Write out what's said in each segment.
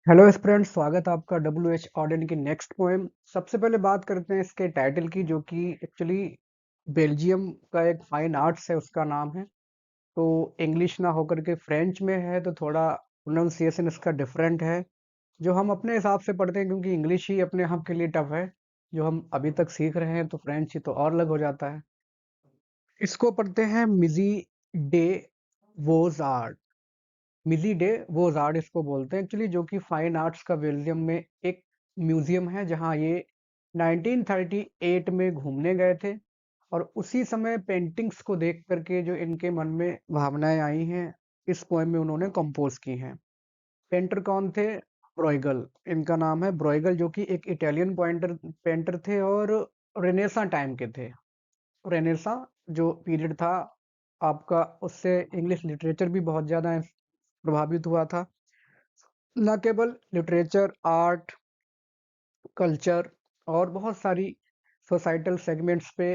Hello friends, स्वागत है आपका डब्ल्यू एच ऑर्डन की नेक्स्ट पोएम। सबसे पहले बात करते हैं इसके टाइटल की, जो कि एक्चुअली बेल्जियम का एक फाइन आर्ट्स है, उसका नाम है। तो इंग्लिश ना होकर के फ्रेंच में है, तो थोड़ा प्रोनाउंसिएशन इसका डिफरेंट है, जो हम अपने हिसाब से पढ़ते हैं, क्योंकि इंग्लिश ही अपने आप के लिए टफ है जो हम अभी तक सीख रहे हैं। तो फ्रेंच ही तो और अलग हो जाता है। इसको पढ़ते हैं मिजी डे वोज आर्ट। मिली डे वोज आर्ट इसको बोलते हैं एक्चुअली, जो कि फाइन आर्ट्स का बेल्जियम में एक म्यूजियम है, जहाँ ये 1938 में घूमने गए थे। और उसी समय पेंटिंग्स को देख करके जो इनके मन में भावनाएं आई हैं, इस पोएम में उन्होंने कंपोज की हैं। पेंटर कौन थे? ब्रोइगल इनका नाम है। ब्रोइगल जो कि एक इटालियन पेंटर थे, और रेनेसा टाइम के थे। रेनेसा जो पीरियड था आपका, उससे इंग्लिश लिटरेचर भी बहुत ज़्यादा प्रभावित हुआ था। न केवल लिटरेचर, आर्ट, कल्चर और बहुत सारी सोसाइटल सेगमेंट्स पे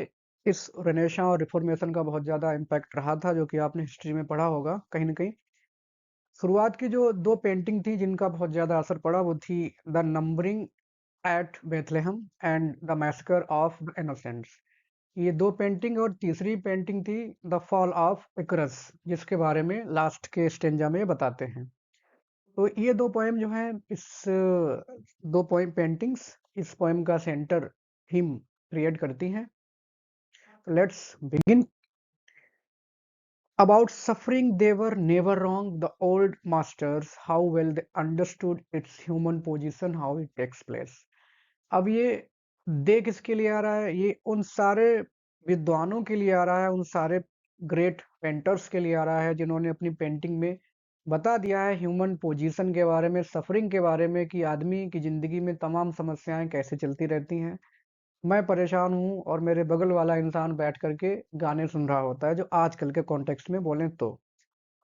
इस रेनेसां और रिफॉर्मेशन का बहुत ज़्यादा इम्पैक्ट रहा था, जो कि आपने हिस्ट्री में पढ़ा होगा कहीं न कहीं। शुरुआत की जो 2 पेंटिंग थी जिनका बहुत ज़्यादा असर पड़ा, वो थी the numbering at Bethlehem and the massacre of the innocents. ये 2 पेंटिंग, और तीसरी पेंटिंग थी द फॉल ऑफ इकरस, जिसके बारे में लास्ट के स्टेंजा में बताते हैं। तो ये 2 पोएम जो हैं, इस 2 पोएम पेंटिंग्स इस पोएम का सेंटर थीम क्रिएट करती हैं। Let's begin. About suffering they were never wrong, the old masters, how well they understood its human position, how it takes place. अब ये दे किसके लिए आ रहा है? ये उन सारे विद्वानों के लिए आ रहा है, उन सारे ग्रेट पेंटर्स के लिए आ रहा है, जिन्होंने अपनी पेंटिंग में बता दिया है ह्यूमन पोजीशन के बारे में, सफरिंग के बारे में, कि आदमी की जिंदगी में तमाम समस्याएं कैसे चलती रहती हैं। मैं परेशान हूँ और मेरे बगल वाला इंसान बैठ करके गाने सुन रहा होता है, जो आजकल के कॉन्टेक्स्ट में बोलें तो।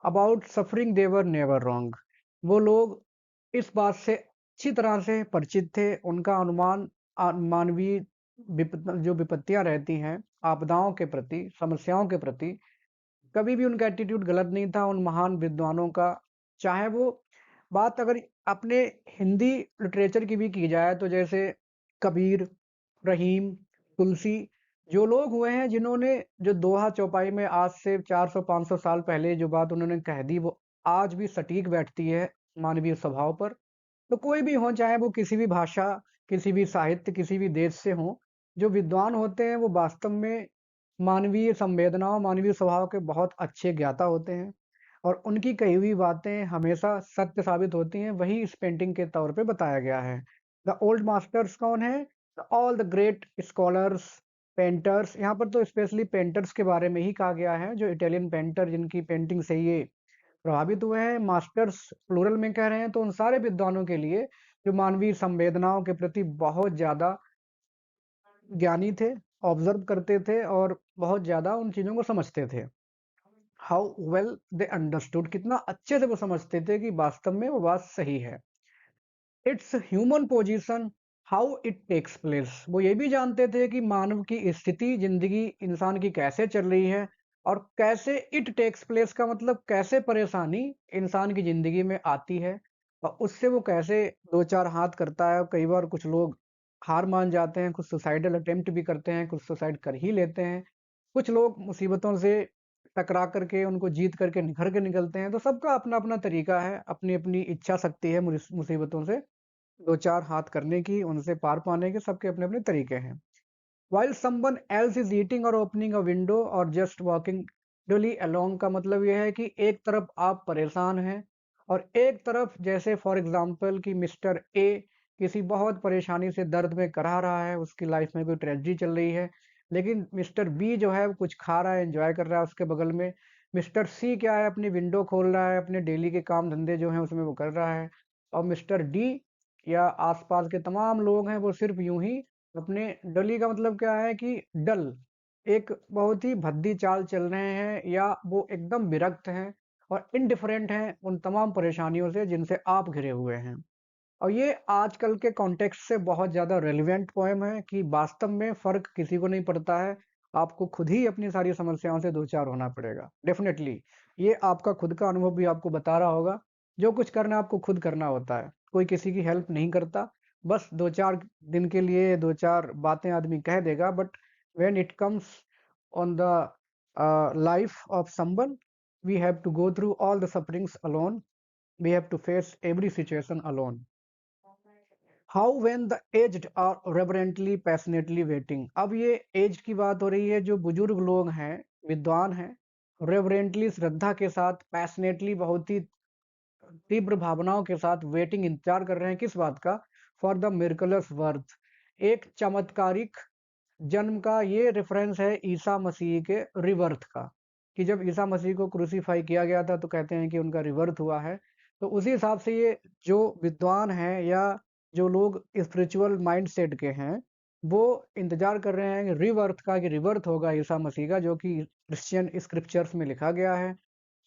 About suffering they were never wrong. वो लोग इस बात से अच्छी तरह से परिचित थे। उनका अनुमान मानवीय जो विपत्तियां रहती हैं, आपदाओं के प्रति, समस्याओं के प्रति, कभी भी उनका एटीट्यूड गलत नहीं था उन महान विद्वानों का। चाहे वो बात अगर अपने हिंदी लिटरेचर की भी की जाए, तो जैसे कबीर, रहीम, तुलसी, जो लोग हुए हैं जिन्होंने जो दोहा चौपाई में आज से 400-500 साल पहले जो बात उन्होंने कह दी, वो आज भी सटीक बैठती है मानवीय स्वभाव पर। तो कोई भी हो, चाहे वो किसी भी भाषा, किसी भी साहित्य, किसी भी देश से हो, जो विद्वान होते हैं वो वास्तव में मानवीय संवेदनाओं, मानवीय स्वभाव के बहुत अच्छे ज्ञाता होते हैं, और उनकी कही हुई बातें हमेशा सत्य साबित होती हैं। वही इस पेंटिंग के तौर पे बताया गया है। द ओल्ड मास्टर्स कौन है? All the great scholars, painters. यहाँ पर तो स्पेशली पेंटर्स के बारे में ही कहा गया है, जो इटालियन पेंटर जिनकी पेंटिंग से ये प्रभावित हुए हैं। मास्टर्स प्लूरल में कह रहे हैं, तो उन सारे विद्वानों के लिए जो मानवीय संवेदनाओं के प्रति बहुत ज्यादा ज्ञानी थे, ऑब्जर्व करते थे, और बहुत ज्यादा उन चीजों को समझते थे। हाउ वेल दे अंडरस्टूड, कितना अच्छे से वो समझते थे कि वास्तव में वो बात सही है। It's human position, how it takes place. वो ये भी जानते थे कि मानव की स्थिति, जिंदगी इंसान की कैसे चल रही है, और कैसे इट टेक्स प्लेस का मतलब कैसे परेशानी इंसान की जिंदगी में आती है, और उससे वो कैसे दो चार हाथ करता है। कई बार कुछ लोग हार मान जाते हैं, कुछ सुसाइडल अटेम्प्ट भी करते हैं, कुछ सुसाइड कर ही लेते हैं, कुछ लोग मुसीबतों से टकरा करके उनको जीत करके निखर के निकलते हैं। तो सबका अपना अपना तरीका है, अपनी अपनी इच्छा शक्ति है मुसीबतों से दो चार हाथ करने की, उनसे पार पाने के सबके अपने अपने तरीके हैं। While someone else is eating or opening a window or just walking dully along, का मतलब यह है कि एक तरफ आप परेशान हैं, और एक तरफ जैसे फॉर एग्जांपल कि मिस्टर ए किसी बहुत परेशानी से दर्द में कराह रहा है, उसकी लाइफ में कोई ट्रेजेडी चल रही है, लेकिन मिस्टर बी जो है वो कुछ खा रहा है, एंजॉय कर रहा है उसके बगल में। मिस्टर सी क्या है, अपनी विंडो खोल रहा है, अपने डेली के काम धंधे जो हैं उसमें वो कर रहा है। और मिस्टर डी या आसपास के तमाम लोग हैं, वो सिर्फ यूं ही अपने डली का मतलब क्या है कि डल, एक बहुत ही भद्दी चाल चल रहे हैं, या वो एकदम विरक्त हैं और इनडिफरेंट हैं उन तमाम परेशानियों से जिनसे आप घिरे हुए हैं। और ये आजकल के कॉन्टेक्स्ट से बहुत ज़्यादा रेलेवेंट पोएम है, कि वास्तव में फ़र्क किसी को नहीं पड़ता है। आपको खुद ही अपनी सारी समस्याओं से दो चार होना पड़ेगा। डेफ़िनेटली ये आपका खुद का अनुभव भी आपको बता रहा होगा, जो कुछ करना है आपको खुद करना होता है। कोई किसी की हेल्प नहीं करता। बस 2-4 दिन के लिए 2-4 बातें आदमी कह देगा, but when it comes on the life of someone, we have to go through all the sufferings alone, we have to face every situation alone. How when the aged are reverently passionately waiting. अब ये aged की बात हो रही है, जो बुजुर्ग लोग हैं, विद्वान हैं, रेवरेंटली श्रद्धा के साथ, पैशनेटली बहुत ही तीव्र भावनाओं के साथ वेटिंग इंतजार कर रहे हैं, किस बात का? फॉर द मिरेकलस बर्थ, एक चमत्कारिक जन्म का। ये रेफरेंस है ईसा मसीह के रिवर्थ का, कि जब ईसा मसीह को क्रूसीफाई किया गया था तो कहते हैं कि उनका रिवर्थ हुआ है। तो उसी हिसाब से ये जो विद्वान हैं या जो लोग स्पिरिचुअल माइंडसेट के हैं, वो इंतजार कर रहे हैं रिवर्थ का, कि रिवर्थ होगा ईसा मसीह का, जो कि क्रिश्चियन स्क्रिप्चर्स में लिखा गया है।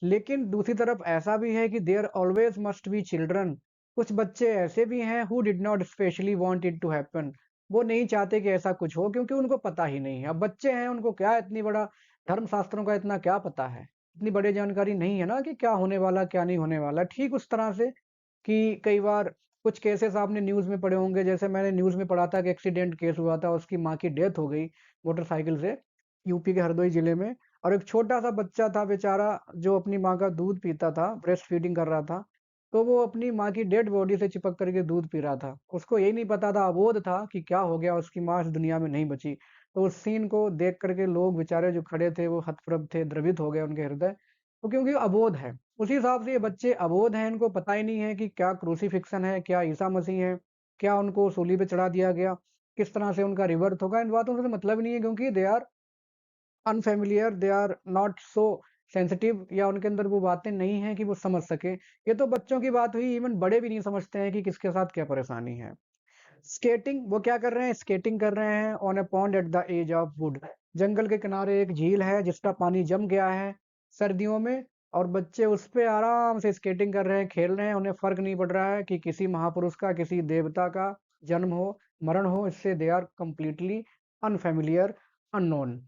लेकिन दूसरी तरफ ऐसा भी है कि there always must be children, कुछ बच्चे ऐसे भी हैं who did not specially want it to happen, वो नहीं चाहते कि ऐसा कुछ हो, क्योंकि उनको पता ही नहीं है। अब बच्चे हैं, उनको क्या इतनी बड़ा धर्म शास्त्रों का इतना क्या पता है, इतनी बड़ी जानकारी नहीं है ना कि क्या होने वाला क्या नहीं होने वाला। ठीक उस तरह से कि कई बार कुछ केसेस आपने न्यूज़ में पढ़े होंगे, जैसे मैंने न्यूज़ में पढ़ा था कि एक्सीडेंट केस हुआ था, उसकी माँ की डेथ हो गई मोटरसाइकिल से, यूपी के हरदोई जिले में। और एक छोटा-सा बच्चा था बेचारा, जो अपनी माँ का दूध पीता था, ब्रेस्ट फीडिंग कर रहा था, तो वो अपनी माँ की डेड बॉडी से चिपक कर के दूध पी रहा था। उसको यही नहीं पता था, अबोध था कि क्या हो गया, उसकी माँ इस दुनिया में नहीं बची। तो उस सीन को देख कर के लोग बेचारे जो खड़े थे, वो हतप्रभ थे, द्रवित हो गए उनके हृदय। तो क्योंकि अबोध है, उसी हिसाब से ये बच्चे अबोध हैं, इनको पता ही नहीं है कि क्या क्रूसिफिक्शन है, क्या ईसा मसीह है, क्या उनको सूली पे चढ़ा दिया गया, किस तरह से उनका रिवर्थ होगा, इन बातों से मतलब ही नहीं है, क्योंकि they are unfamiliar, they are not so sensitive, या उनके अंदर वो बातें नहीं हैं कि वो समझ सके। ये तो बच्चों की बात हुई, इवन बड़े भी नहीं समझते हैं कि किसके साथ क्या परेशानी है। स्केटिंग, वो क्या कर रहे हैं? स्केटिंग कर रहे हैं on a pond at the edge of wood. जंगल के किनारे एक झील है जिसका पानी जम गया है सर्दियों में, और बच्चे उस पे आराम से स्केटिंग कर रहे हैं, खेल रहे हैं। उन्हें फर्क नहीं पड़ रहा है कि किसी महापुरुष का, किसी देवता का जन्म हो, मरण हो, इससे they are completely unfamiliar, unknown.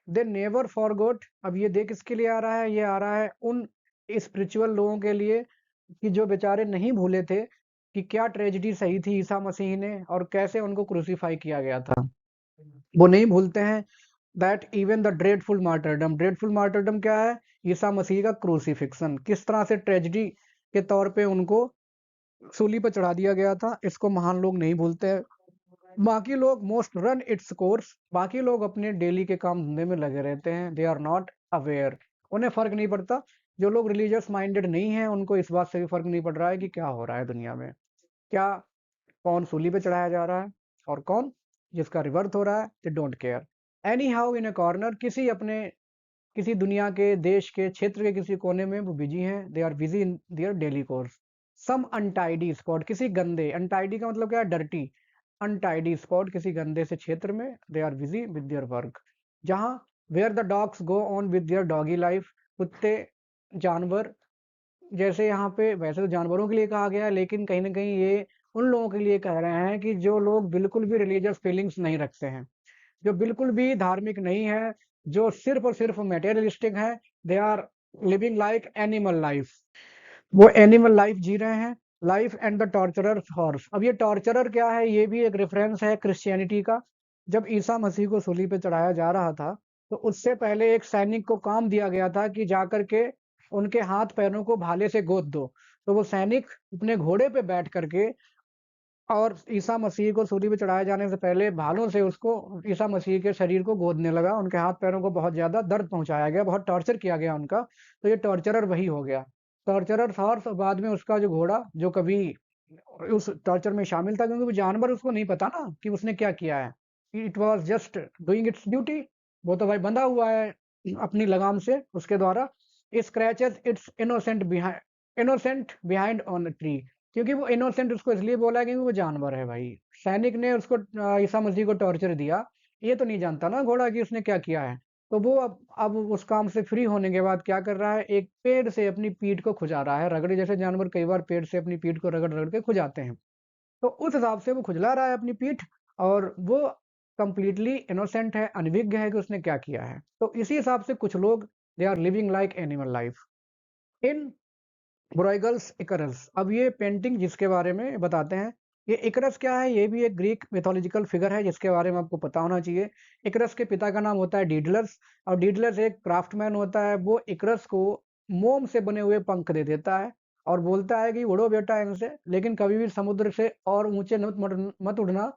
They never forgot. अब ये दे किसके लिए आ रहा है? ये आ रहा है उन स्पिरिचुअल लोगों के लिए, कि जो बेचारे नहीं भूले थे कि क्या ट्रेजेडी सही थी ईसा मसीह ने, और कैसे उनको क्रूसीफाई किया गया था। वो नहीं भूलते हैं that even the dreadful martyrdom. Dreadful martyrdom क्या है? ईसा मसीह का क्रूसीफिक्शन, किस तरह से ट्रेजेडी के तौर पे उनको सूली पर चढ़ा दिया गया था, इसको महान लोग नहीं भूलते हैं। बाकी लोग मोस्ट रन इट्स कोर्स, बाकी लोग अपने डेली के काम धंधे में लगे रहते हैं, दे आर नॉट अवेयर, उन्हें फर्क नहीं पड़ता। जो लोग रिलीजियस माइंडेड नहीं है, उनको इस बात से भी फर्क नहीं पड़ रहा है कि क्या हो रहा है दुनिया में, क्या, कौन सूली पे चढ़ाया जा रहा है और कौन जिसका रिवर्थ हो रहा है, they don't care. Any how in A corner, किसी अपने, किसी दुनिया के, देश के, क्षेत्र के किसी कोने में वो बिजी हैं, they are busy in their daily course. Some untidy spot, किसी गंदे, अनटाइडी का मतलब क्या है? डर्टी। अनटाइडी स्पॉट, किसी गंदे से क्षेत्र में, they are busy with their work. जहाँ where the dogs go on with their doggy life, कुत्ते, जानवर, जैसे यहाँ पे वैसे तो जानवरों के लिए कहा गया है, लेकिन कहीं न कहीं ये उन लोगों के लिए कह रहे हैं कि जो लोग बिल्कुल भी रिलीजियस फीलिंग्स नहीं रखते हैं, जो बिल्कुल भी धार्मिक नहीं है, जो सिर्फ़ और सिर्फ़ मटेरियलिस्टिक हैं, they are living like animal life. वो एनिमल लाइफ जी रहे हैं। Life and the torturer horse. अब ये टॉर्चरर क्या है? ये भी एक रेफरेंस है क्रिश्चियनिटी का। जब ईसा मसीह को सूली पे चढ़ाया जा रहा था, तो उससे पहले एक सैनिक को काम दिया गया था कि जाकर के उनके हाथ पैरों को भाले से गोद दो। तो वो सैनिक अपने घोड़े पे बैठ करके, और ईसा मसीह को सूली पे चढ़ाए जाने से पहले भालों से उसको, ईसा मसीह के शरीर को गोदने लगा। उनके हाथ पैरों को बहुत ज़्यादा दर्द पहुँचाया गया, बहुत टॉर्चर किया गया उनका। तो ये टॉर्चरर वही हो गया। टॉर्चरर था, और बाद में उसका जो घोड़ा, जो कभी उस टॉर्चर में शामिल था, क्योंकि वो जानवर, उसको नहीं पता ना कि उसने क्या किया है। It was just doing it's duty. वो तो भाई बंधा हुआ है अपनी लगाम से, उसके द्वारा। Scratches it's innocent behind on a tree. क्योंकि वो इनोसेंट उसको इसलिए बोला है क्योंकि वो जानवर है भाई। सैनिक ने उसको ईसा मसीह को टॉर्चर दिया, ये तो नहीं जानता ना घोड़ा कि उसने क्या किया है। तो वो अब उस काम से फ्री होने के बाद क्या कर रहा है? एक पेड़ से अपनी पीठ को खुजा रहा है, रगड़े, जैसे जानवर कई बार पेड़ से अपनी पीठ को रगड़ रगड़ के खुजाते हैं। तो उस हिसाब से वो खुजला रहा है अपनी पीठ, और वो कंप्लीटली इनोसेंट है, अनभिज्ञ है कि उसने क्या किया है। तो इसी हिसाब से कुछ लोग, they are living like animal life in Bruegel's Icarus. अब ये पेंटिंग जिसके बारे में बताते हैं, ये इकरस क्या है, ये भी एक ग्रीक मिथोलॉजिकल फिगर है जिसके बारे में आपको पता होना चाहिए। इकरस के पिता का नाम होता है डीडलस, और डीडलस एक क्राफ्टमैन होता है। वो इकरस को मोम से बने हुए पंख दे देता है और बोलता है कि उड़ो बेटा इनसे, लेकिन कभी भी समुद्र से और ऊंचे मत उड़ना,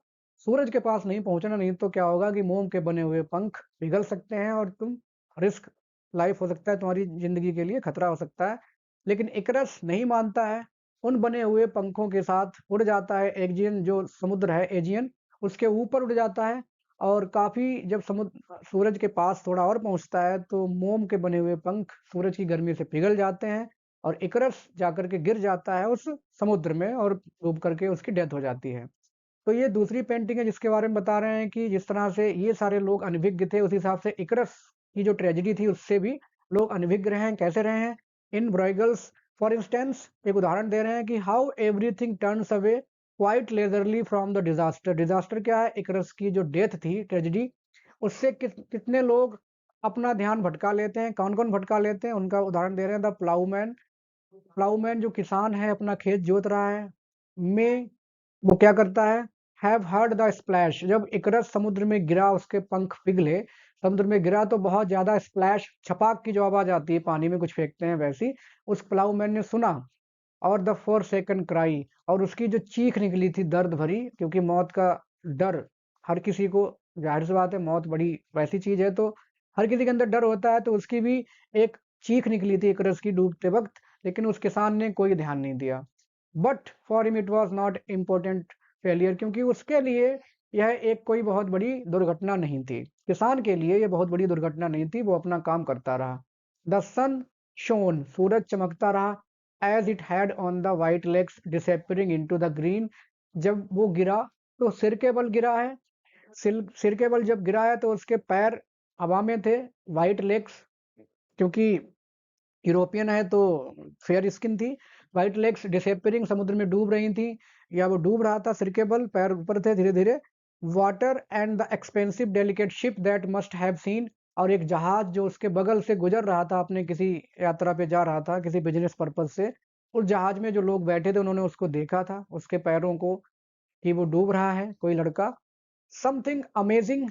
सूरज के पास नहीं पहुंचना, नहीं तो क्या होगा कि मोम के बने हुए पंख पिघल सकते हैं और तुम रिस्क लाइफ हो सकता है, तुम्हारी जिंदगी के लिए खतरा हो सकता है। लेकिन इकरस नहीं मानता है, उन बने हुए पंखों के साथ उड़ जाता है। एजियन जो समुद्र है, एजियन, उसके ऊपर उड़ जाता है। और काफी जब समुद्र सूरज के पास थोड़ा और पहुंचता है तो मोम के बने हुए पंख सूरज की गर्मी से पिघल जाते हैं और इकरस जाकर के गिर जाता है उस समुद्र में और डूब करके उसकी डेथ हो जाती है। तो ये दूसरी पेंटिंग है जिसके बारे में बता रहे हैं कि जिस तरह से ये सारे लोग अनभिज्ञ थे, उस हिसाब से इकरस की जो ट्रेजेडी थी उससे भी लोग अनभिज्ञ रहे हैं। कैसे रहे हैं? इन ब्राइगल्स फॉर इंस्टेंस एक उदाहरण दे रहे हैं कि how everything turns away quite leisurely from the disaster. Disaster क्या है? इकरस की जो डेथ थी, ट्रेजेडी, उससे कितने लोग अपना ध्यान भटका लेते हैं। कौन कौन भटका लेते हैं उनका उदाहरण दे रहे हैं। द प्लाऊमैन, प्लाऊमैन जो किसान है अपना खेत जोत रहा है, में वो क्या करता है, हैव हर्ड द स्प्लैश। जब इकरस समुद्र में गिरा, उसके पंख पिघले, समुद्र में गिरा तो बहुत ज्यादा स्प्लैश, छपाक की जो आवाज आती है पानी में कुछ फेंकते हैं वैसी, उस प्लाऊमैन ने सुना। और द फोर सेकंड क्राई, और उसकी जो चीख निकली थी दर्द भरी, क्योंकि मौत का डर हर किसी को, जाहिर सी बात है मौत बड़ी वैसी चीज है तो हर किसी के अंदर डर होता है, तो उसकी भी एक चीख निकली थी इकरस की डूबते वक्त। लेकिन उस किसान ने कोई ध्यान नहीं दिया। But for him it was not important failure, क्योंकि उसके लिए यह एक कोई बहुत बड़ी दुर्घटना नहीं थी। किसान के लिए यह बहुत बड़ी दुर्घटना नहीं थी, वो अपना काम करता रहा। द सन शोन, सूरज चमकता रहा। As it had on the white legs disappearing into the green. जब वो गिरा तो सिर के बल गिरा है, सिर के बल जब गिरा है तो उसके पैर हवा में थे, वाइट लेग्स, क्योंकि यूरोपियन है तो फेयर स्किन थी। व्हाइट लेग्स डिसअपियरिंग, समुद्र में डूब रही थी या वो डूब रहा था, सिर के बल, पैर ऊपर थे धीरे धीरे। Water and the expensive delicate ship that must have seen, और एक जहाज जो उसके बगल से गुजर रहा था, अपने किसी यात्रा पे जा रहा था किसी बिजनेस पर्पज से, उस जहाज में जो लोग बैठे थे उन्होंने उसको देखा था, उसके पैरों को, कि वो डूब रहा है कोई लड़का। Something amazing,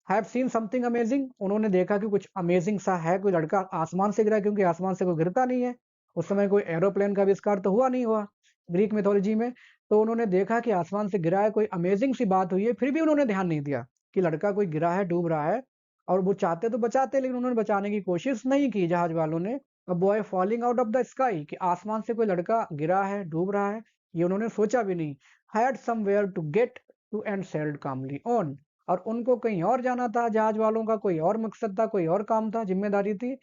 have seen something amazing, उन्होंने देखा कि कुछ अमेजिंग सा है, कोई लड़का आसमान से गिरा, क्योंकि आसमान से कोई गिरता नहीं है, उस समय कोई एरोप्लेन का आविष्कार तो हुआ नहीं हुआ ग्रीक मिथोलॉजी में। तो उन्होंने देखा कि आसमान से गिरा है, कोई अमेजिंग सी बात हुई है, फिर भी उन्होंने ध्यान नहीं दिया कि लड़का कोई गिरा है, डूब रहा है। और वो चाहते तो बचाते, लेकिन उन्होंने बचाने की कोशिश नहीं की जहाज वालों ने। A boy falling out of the sky, कि आसमान से कोई लड़का गिरा है, डूब रहा है, ये उन्होंने सोचा भी नहीं। Had somewhere to get to and sailed calmly on, और उनको कहीं और जाना था, जहाज वालों का कोई और मकसद था, कोई और काम था, जिम्मेदारी थी।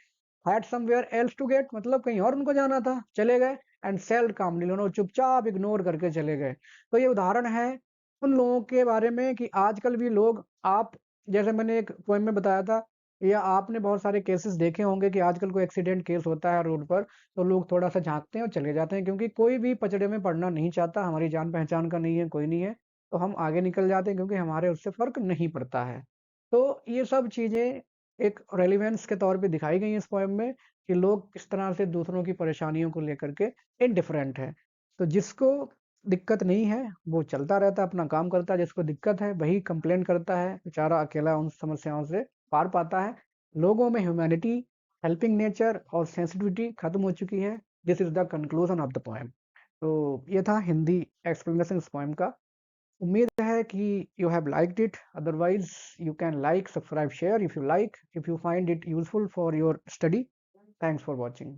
Had somewhere else to get, मतलब कहीं और उनको जाना था, चले गए। एंड सेल्ड कामली, उन्होंने चुपचाप इग्नोर करके चले गए। तो ये उदाहरण है उन लोगों के बारे में कि आजकल भी लोग, आप, जैसे मैंने एक पोएम में बताया था, या आपने बहुत सारे केसेस देखे होंगे कि आजकल कोई एक्सीडेंट केस होता है रोड पर, तो लोग थोड़ा सा झांकते हैं और चले जाते हैं, क्योंकि कोई भी पचड़े में पड़ना नहीं चाहता, हमारी जान पहचान का नहीं है, कोई नहीं है, तो हम आगे निकल जाते हैं क्योंकि हमारे उससे फ़र्क नहीं पड़ता है। तो ये सब चीज़ें एक रेलेवेंस के तौर पे दिखाई गई हैं इस पोएम में, कि लोग किस तरह से दूसरों की परेशानियों को लेकर के इंडिफरेंट है। तो जिसको दिक्कत नहीं है, वो चलता रहता है, अपना काम करता है, जिसको दिक्कत है वही कंप्लेन करता है, बेचारा अकेला उन समस्याओं से पार पाता है। लोगों में ह्यूमैनिटी, हेल्पिंग नेचर और सेंसिटिविटी खत्म हो चुकी है। This is the conclusion of the poem. तो ये था हिंदी एक्सप्लेनेशन इस पोएम का। उम्मीद है कि you have liked it, otherwise you can like, subscribe, share if you like, if you find it useful for your study. Thanks for watching.